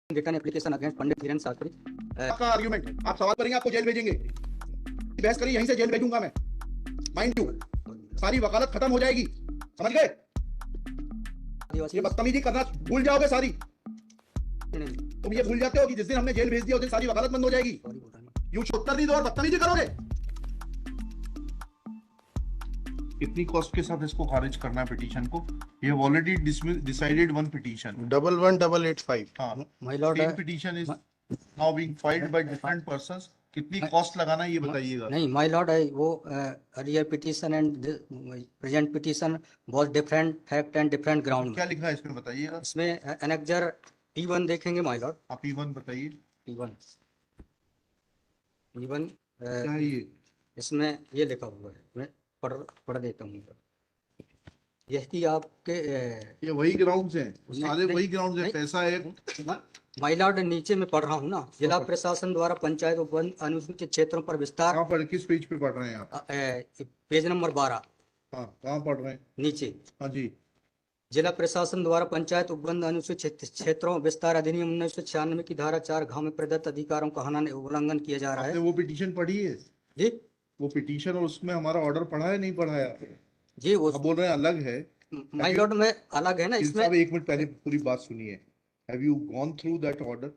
Return application against Pandit Dhirendra Shastri. आपका argument, आप सवाल करेंगे आपको जेल भेजेंगे, बहस करिए यहीं से जेल भेजूंगा मैं, माइंड यू, सारी वकालत खत्म हो जाएगी, समझ गए? ये बदतमीजी करना भूल जाओगे सारी, तुम ये भूल जाते हो कि जिस दिन हमने जेल भेज दिया उस दिन सारी वकालत बंद हो जाएगी। यू उत्तर नहीं दो और बदतमीजी करोगे। कितनी कॉस्ट के साथ इसको खारिज करना है पिटीशन को? ये ऑलरेडी डिसाइडेड वन पिटीशन 11885। हाँ, my lord, same petition is now being filed by different persons. कितनी कॉस्ट लगाना है ये बताइएगा। नहीं माय लॉर्ड, वो earlier petition and present petition बहुत different fact and different ground. क्या लिखा है इसमें बताइएगा। इसमें एनेक्जर T1 देखेंगे माय लॉर्ड। आप E1 बताइए। T1 क्या है ये? इसमें ये लिखा हुआ है, मैं पढ़ देता हूँ। यही आपके ये वही ग्राउंड्स हैं, सारे वही ग्राउंड्स हैं। पैसा है माय लॉर्ड, नीचे में पढ़ रहा हूँ ना, जिला प्रशासन द्वारा पंचायत उपवन अनुसूचित क्षेत्रों पर विस्तार। कहाँ पढ़, किस पेज पे पढ़ रहे हैं आप? Page number 12। हाँ, कहाँ पढ़ रहे हैं? नीचे। हाँ जी। जिला प्रशासन द्वारा पंचायत उपबंध अनुसूचित क्षेत्रों विस्तार अधिनियम 1996 की धारा 4 में प्रदत्त अधिकारों का उल्लंघन किया जा रहा है। आपने वो पिटीशन पढ़ी है जी? वो पिटीशन और उसमें हमारा ऑर्डर पढ़ा है नहीं पढ़ा है? जी, वो बोल रहे हैं अलग है। माय लॉर्ड में अलग है ना इसमें। एक मिनट पहले पूरी बात सुनिए। Have you gone through that order?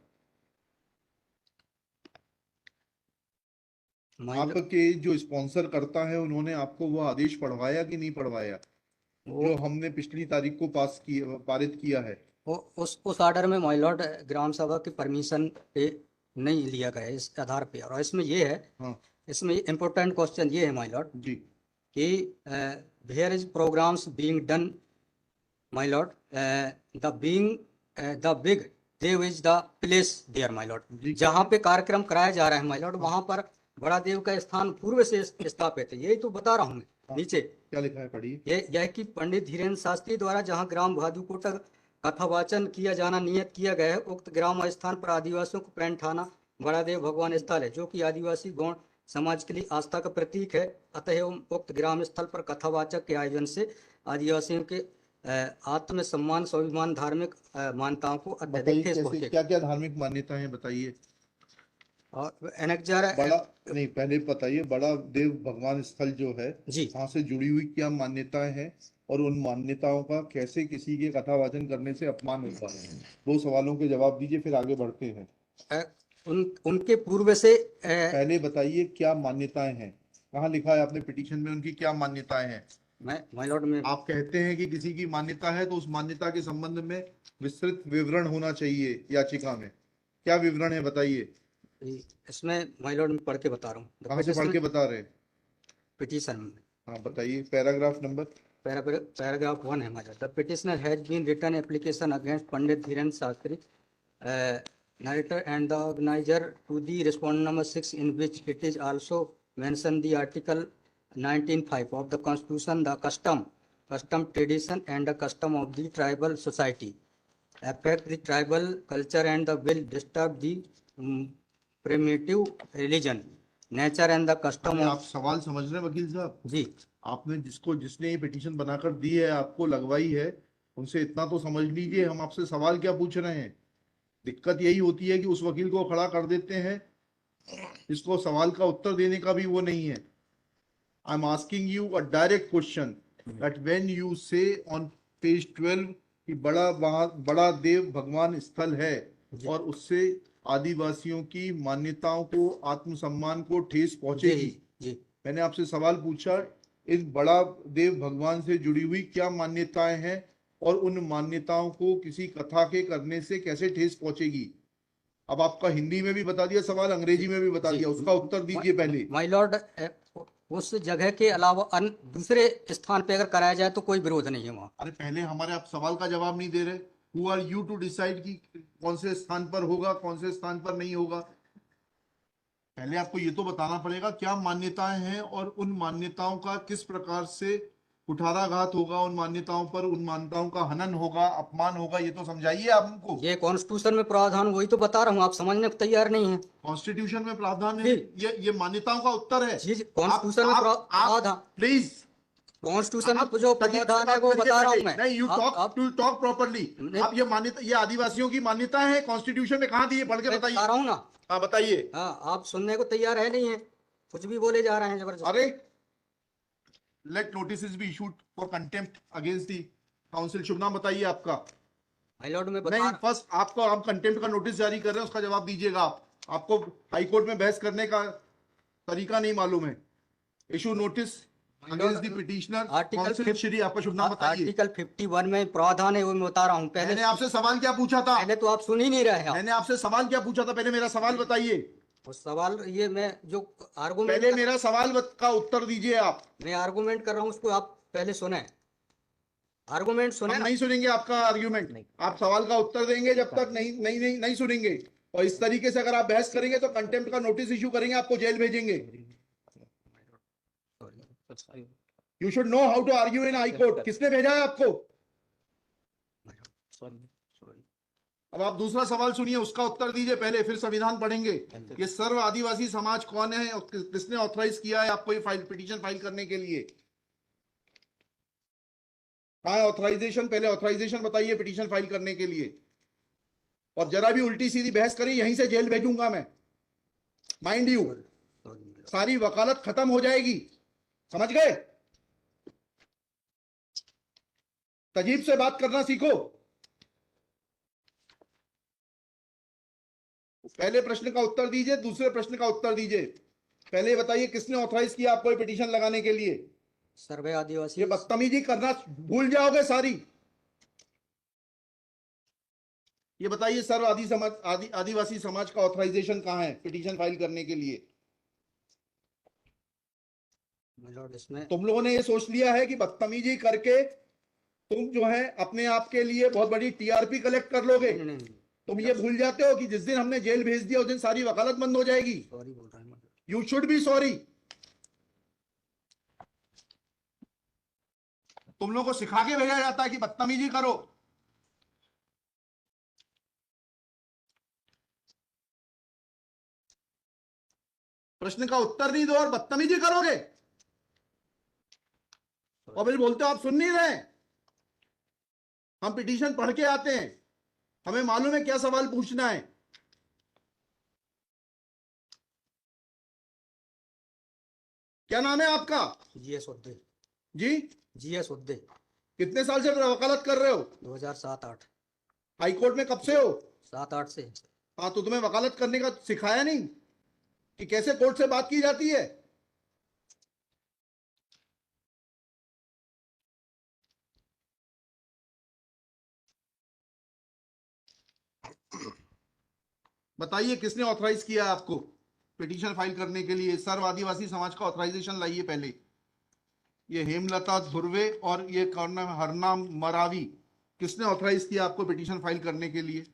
आपके जो स्पॉन्सर करता है उन्होंने आपको वो आदेश पढ़वाया कि नहीं पढ़वाया जो हमने पिछली तारीख को पारित किया है? उस ऑर्डर में माय लॉर्ड ग्राम सभा की परमिशन पे नहीं लिया गया है इस आधार पे। और इसमें ये है, हाँ, इसमें इम्पोर्टेंट क्वेश्चन ये है माय लॉर्ड जी कि where is programs being done my lord, the big Dev is the place there my lord. जहाँ पे कार्यक्रम कराया जा रहा है माय लॉर्ड, वहाँ पर बड़ा देव का स्थान पूर्व से स्थापित है। यही तो बता रहा हूँ। नीचे क्या लिखा है पढ़िए। यह कि पंडित धीरेन्द्र शास्त्री द्वारा जहां ग्राम भादुकोट कथावाचन किया जाना नियत किया गया है, उक्त ग्राम स्थान पर आदिवासियों को पैंठाना बड़ा देव भगवान स्थल है, जो कि आदिवासी गौण समाज के लिए आस्था का प्रतीक है। अतः उक्त ग्राम स्थल पर कथावाचक के आयोजन से आदिवासियों के आत्म सम्मान स्वाभिमान धार्मिक मान्यताओं को अत्यधिक ठेस पहुंचेगी। क्या क्या धार्मिक मान्यताएं बताइए। और एनेक्जर बड़ा नहीं, पहले बताइए बड़ा देव भगवान स्थल जो है जी, वहाँ से जुड़ी हुई क्या मान्यताएं हैं और उन मान्यताओं का कैसे किसी के कथावाचन करने से अपमान होता है? दो सवालों के जवाब दीजिए, फिर आगे बढ़ते हैं। उनके पूर्व से पहले बताइए क्या मान्यताएं हैं। कहाँ लिखा है आपने पिटीशन में उनकी क्या मान्यताएं हैं? माय लॉर्ड में आप कहते हैं कि किसी की मान्यता है तो उस मान्यता के संबंध में विस्तृत विवरण होना चाहिए याचिका में। क्या विवरण है बताइए। इसमें माय लॉर्ड में पढ़ के बता रहा हूँ। कहाँ से पढ़ के बता रहे हैं? पिटीशन में। हाँ बताइए, पैराग्राफ नंबर। पैराग्राफ 1 है हमारा। The petitioner has been written application against Pandit Dhirendra Shastri narrator and the organizer to the respondent number 6 in which it is also mentioned the article 19(5) of the constitution, the custom tradition and the custom of the tribal society affect the tribal culture and the will disturb the primitive religion nature and the custom of। आप सवाल समझ रहे हैं वकील साहब जी? आपने जिसने ये पिटीशन बनाकर दी है, आपको लगवाई है, उनसे इतना तो समझ लीजिए हम आपसे सवाल क्या पूछ रहे हैं। दिक्कत यही होती है कि उस वकील को खड़ा कर देते हैं, इसको सवाल का उत्तर देने का भी वो नहीं है। I am asking you a direct question that when you से ऑन पेज 12 कि बड़ा देव भगवान स्थल है और उससे आदिवासियों की मान्यताओं को आत्मसम्मान को ठेस पहुंचेगी। जी, मैंने आपसे सवाल पूछा इन बड़ा देव भगवान से जुड़ी हुई क्या मान्यताएं हैं और उन मान्यताओं को किसी कथा के करने से कैसे ठेस पहुंचेगी। अब आपका हिंदी में भी बता दिया सवाल, अंग्रेजी में भी बता दिया, उसका उत्तर दीजिए पहले। माय लॉर्ड, उस जगह के अलावा दूसरे स्थान पे अगर कराया जाए तो कोई विरोध नहीं है वहाँ। अरे पहले हमारे आप सवाल का जवाब नहीं दे रहे। Who are you to decide कि कौन से स्थान पर होगा कौन से स्थान पर नहीं होगा। पहले आपको ये तो बताना पड़ेगा क्या मान्यताएं हैं और उन मान्यताओं का किस प्रकार से कुठाराघात होगा, उन मान्यताओं पर, उन मान्यताओं का हनन होगा, अपमान होगा, ये तो समझाइए आप हमको। ये कॉन्स्टिट्यूशन में प्रावधान, वही तो बता रहा हूँ, आप समझने को तैयार नहीं है। कॉन्स्टिट्यूशन में प्रावधान है, ये मान्यताओं का उत्तर है। जी, कॉन्स्टिट्यूशन में प्रावधान। प्लीज कॉन्स्टिट्यूशन आप में जो तजीब से प्रावधान है बात वो करिए बता रहा हूँ पहले। मैं। नहीं, यू आप टू टॉक प्रॉपर्ली। नहीं, आप ये मान्यता, ये आदिवासियों की मान्यता है, कॉन्स्टिट्यूशन में कहाँ दी है, पढ़ के मैं बताइए। बता रहा हूँ ना। हाँ बताइए। हाँ, आप सुनने को तैयार है नहीं है, कुछ भी बोले जा रहे हैं जबरदस्त। अरे, let notice be issued for contempt against the council. शुभ नाम बताइए आपका। माय लॉर्ड में बता नहीं, फर्स्ट आपको हम कंटेम्प्ट का नोटिस जारी कर रहे हैं, उसका जवाब दीजिएगा आप। आपको हाई कोर्ट में बहस करने का तरीका नहीं मालूम है। Issue notice against the petitioner article council. Shri, आपका शुभ नाम बताइए। आर्टिकल 51 में प्रावधान है वो मैं बता रहा हूँ। पहले मैंने आपसे सवाल क्या पूछा था? पहले तो आप सुन ही नहीं रहे हैं। मैंने आपसे सवाल क्या पूछा था? पहले मेरा सवाल बताइए। उस सवाल ये मैं जो आर्गूमेंट पहले मेरा सवाल का उत्तर दीजिए आप। मैं आर्गूमेंट कर रहा हूँ उसको आप पहले सुने। आर्गूमेंट सुने हम ना। नहीं सुनेंगे आपका आर्ग्यूमेंट। आप सवाल का उत्तर देंगे जब तक नहीं नहीं नहीं नहीं सुनेंगे। और इस तरीके से अगर आप बहस करेंगे तो कंटेम्प्ट का नोटिस इशू करेंगे, आपको जेल भेजेंगे। You should know how to argue in high court. किसने भेजा है आपको? अब आप दूसरा सवाल सुनिए, उसका उत्तर दीजिए पहले, फिर संविधान पढ़ेंगे। ये सर्व आदिवासी समाज कौन है और किसने ऑथराइज किया है आपको ये पिटीशन फाइल करने के लिए? कहाँ है ऑथराइजेशन? पहले ऑथराइजेशन बताइए पिटीशन फाइल करने के लिए। और जरा भी उल्टी सीधी बहस करी यहीं से जेल भेजूंगा मैं, माइंड यू। सारी वकालत खत्म हो जाएगी, समझ गए? तजीब से बात करना सीखो। पहले प्रश्न का उत्तर दीजिए, दूसरे प्रश्न का उत्तर दीजिए। पहले बताइए किसने ऑथराइज किया आपको पिटीशन लगाने के लिए? सर्वे आदिवासी। ये बदतमीजी करना भूल जाओगे सारी। ये बताइए सर्व आदिवासी समाज का ऑथराइजेशन कहाँ है पिटीशन फाइल करने के लिए? इसमें तुम लोगों ने ये सोच लिया है कि बदतमीजी करके तुम जो है अपने आप के लिए बहुत बड़ी टीआरपी कलेक्ट कर लोगे। नहीं, तुम ये भूल जाते हो कि जिस दिन हमने जेल भेज दिया उस दिन सारी वकालत बंद हो जाएगी। सॉरी बोल रहा हूँ। You should be sorry. तुम लोगों को सिखा के भेजा जाता है कि बदतमीजी करो। प्रश्न का उत्तर नहीं दो और बदतमीजी करोगे। और फिर बोलते हो आप सुन नहीं रहे। हम पिटीशन पढ़ के आते हैं, हमें मालूम है क्या सवाल पूछना है। क्या नाम है आपका? जीएस उद्दे। जी, जीएस उद्दे। कितने साल से वकालत कर रहे हो? 2007-8। हाई कोर्ट में कब से हो? 7-8 से। हाँ, तो तुम्हें वकालत करने का सिखाया नहीं कि कैसे कोर्ट से बात की जाती है? बताइए किसने ऑथराइज किया आपको पिटीशन फाइल करने के लिए? सर्व आदिवासी समाज का ऑथराइजेशन लाइए पहले। ये हेमलता धुर्वे और ये कौन है, हरनाम मरावी, किसने ऑथराइज किया आपको पिटीशन फाइल करने के लिए?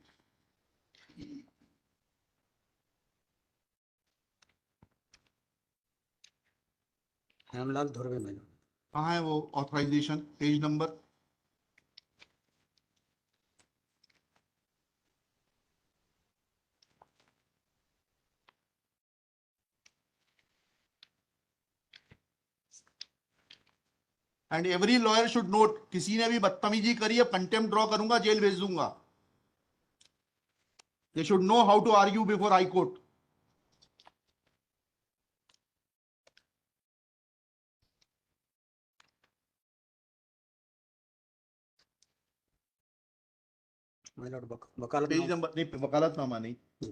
हेमलाल धुर्वे में। कहाँ है वो authorization? Page number. And every lawyer should note, किसी ने भी बदतमीजी करी है कंटेम्प्ट ड्रॉ करूंगा, जेल भेज दूंगा। They should know how to argue before high court. वकालत पेज नंबर नहीं, वकालतनामा नहीं।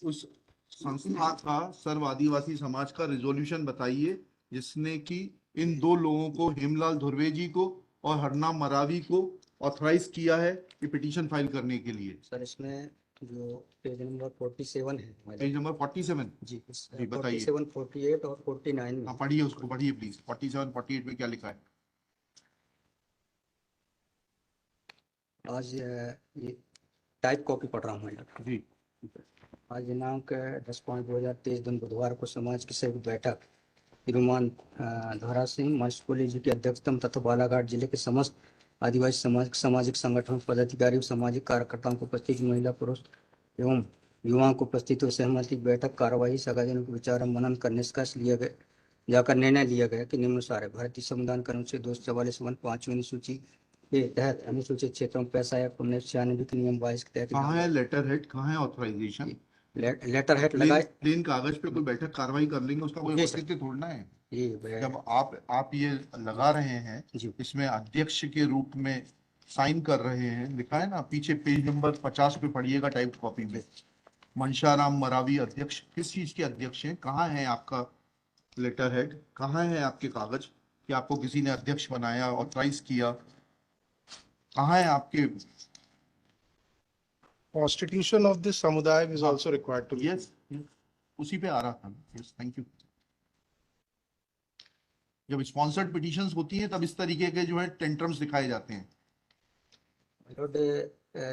उस संस्था का सर्व आदिवासी समाज का रिजोल्यूशन बताइए जिसने कि इन दो लोगों को, हेमलाल धुर्वे जी को और हरनाम मरावी को, ऑथराइज किया है कि पिटीशन फाइल करने के लिए। सर इसमें जो पेज नंबर 47 है। पेज नंबर 47 जी, जी, बताइए। 47, 48 और 49 में। हाँ, पढ़िए उसको, पढ़िए प्लीज। 47 48 में क्या लिखा है? आज ये टाइप कॉपी पढ़ रहा हूँ मैं जी। आज दिनांक 10/5/2023 दिन बुधवार को समाज की संयुक्त बैठक तिरुमान धोरा सिंह मशकोली जी की अध्यक्षता में तथा बालाघाट जिले के समस्त आदिवासी सामाजिक संगठनों पदाधिकारी और सामाजिक कार्यकर्ताओं को उपस्थित महिला पुरुष एवं युवाओं को उपस्थित हुए सहमति बैठक कार्यवाही सगा दिनों के विचार मनन कर निष्कर्ष लिए गए जाकर निर्णय लिया गया कि निम्नानुसार है। भारतीय संविधान का अनुच्छेद 244 पांचवी अनुसूची के तहत अनुसूचित क्षेत्रों में पैसा एक्ट 1996 के नियम 22 के तहत कहाँ है लेटर हेड, कहाँ है ऑथराइजेशन? लेटर हेड लगाए। प्लेन कागज पे कोई बैठक कार्रवाई कर लेंगे, उसका कोई जी सर। औचित्य थोड़ना है। ये जब आप ये लगा रहे हैं, जी। इसमें अध्यक्ष के रूप में साइन कर रहे हैं, लिखा है ना पीछे पेज नंबर 50 पे पढ़िएगा टाइप कॉपी में, मनशाराम मरावी अध्यक्ष। किस चीज के अध्यक्ष हैं? कहाँ है आपका लेटर हेड? कहाँ है आपके कागज कि आपको किसी ने अध्यक्ष बनाया, ऑथराइज किया? कहाँ है आपके? Constitution of this samudaya is also required to be. Yes, उसी पे आ रहा था। Yes, thank you. जब स्पॉन्सर्ड पिटीशंस होती हैं तब इस तरीके के जो है टेंट्रम्स दिखाए जाते हैं।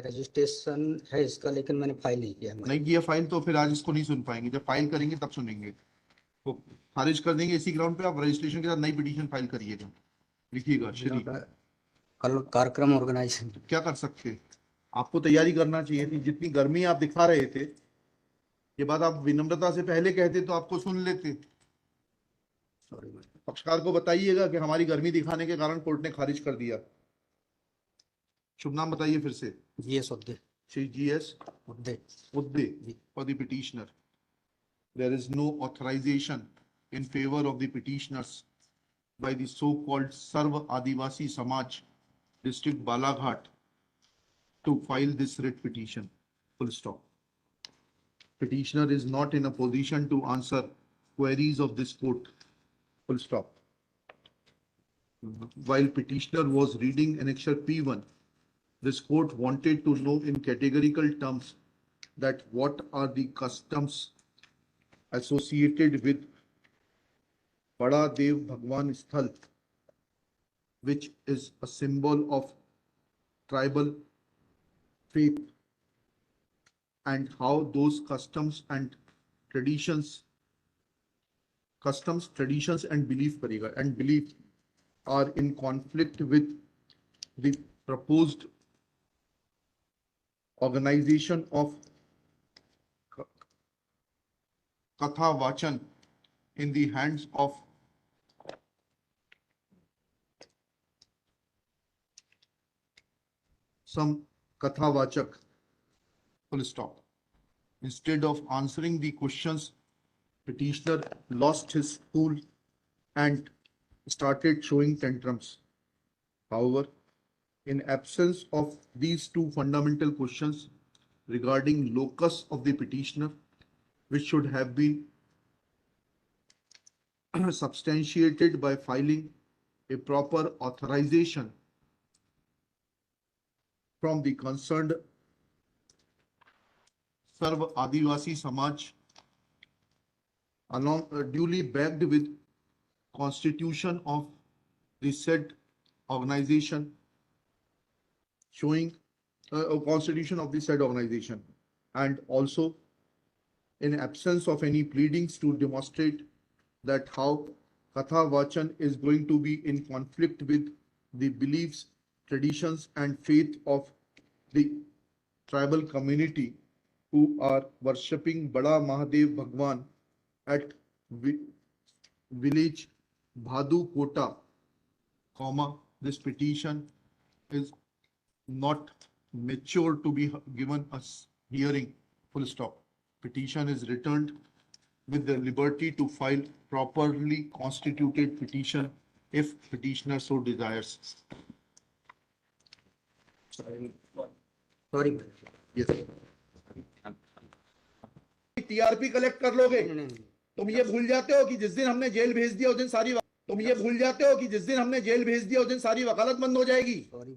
रजिस्ट्रेशन है इसका, लेकिन मैंने फाइल नहीं किया। नहीं किया फाइल तो फिर आज इसको नहीं सुन पाएंगे। जब फाइल करेंगे तब सुनेंगे। तो खारिज कर देंगे इसी ग्राउंड पे। आप रजिस्ट्रेशन के साथ नई पिटीशन फाइल करिएगा, लिखिएगा श्री। कल कार्यक्रम ऑर्गेनाइज क्या कर सकते, आपको तैयारी करना चाहिए थी। जितनी गर्मी आप दिखा रहे थे, ये बात आप विनम्रता से पहले कहते तो आपको सुन लेते। पक्षकार को बताइएगा कि हमारी गर्मी दिखाने के कारण कोर्ट ने खारिज कर दिया। शुभ नाम बताइए फिर से। G S Udde. Shri G S Udde. Udde for the petitioner. There is no authorization in favor of the petitioners by the so-called Sarv Adivasi Samaj District Balaghat to file this writ petition. Full stop. Petitioner is not in a position to answer queries of this court. Full stop. While petitioner was reading annexure P1, this court wanted to know in categorical terms that what are the customs associated with Bada Dev Bhagwan Sthal, which is a symbol of tribal faith, and how those customs, traditions and belief are in conflict with the proposed organization of Katha Vachan in the hands of some Katha Vachak. Full stop. Instead of answering the questions, petitioner lost his cool and started showing tantrums. However, in absence of these two fundamental questions regarding locus of the petitioner, which should have been substantiated by filing a proper authorization from the concerned Sarv Adivasi Samaj, along duly backed with constitution of the said organization, showing a constitution of the said organization, and also in absence of any pleadings to demonstrate that how Katha Vachan is going to be in conflict with the beliefs, traditions and faith of the tribal community who are worshipping Bada Mahadev Bhagwan at village Bhadu Kota, this petition is not mature to be given a hearing. Full stop. Petition is returned with the liberty to file properly constituted petition if petitioner so desires. Sorry. Yes. TRP collect कर लोगे। नहीं। तुम ये भूल जाते हो कि जिस दिन हमने जेल भेज दिया उस दिन सारी वकालत बंद हो जाएगी। सॉरी।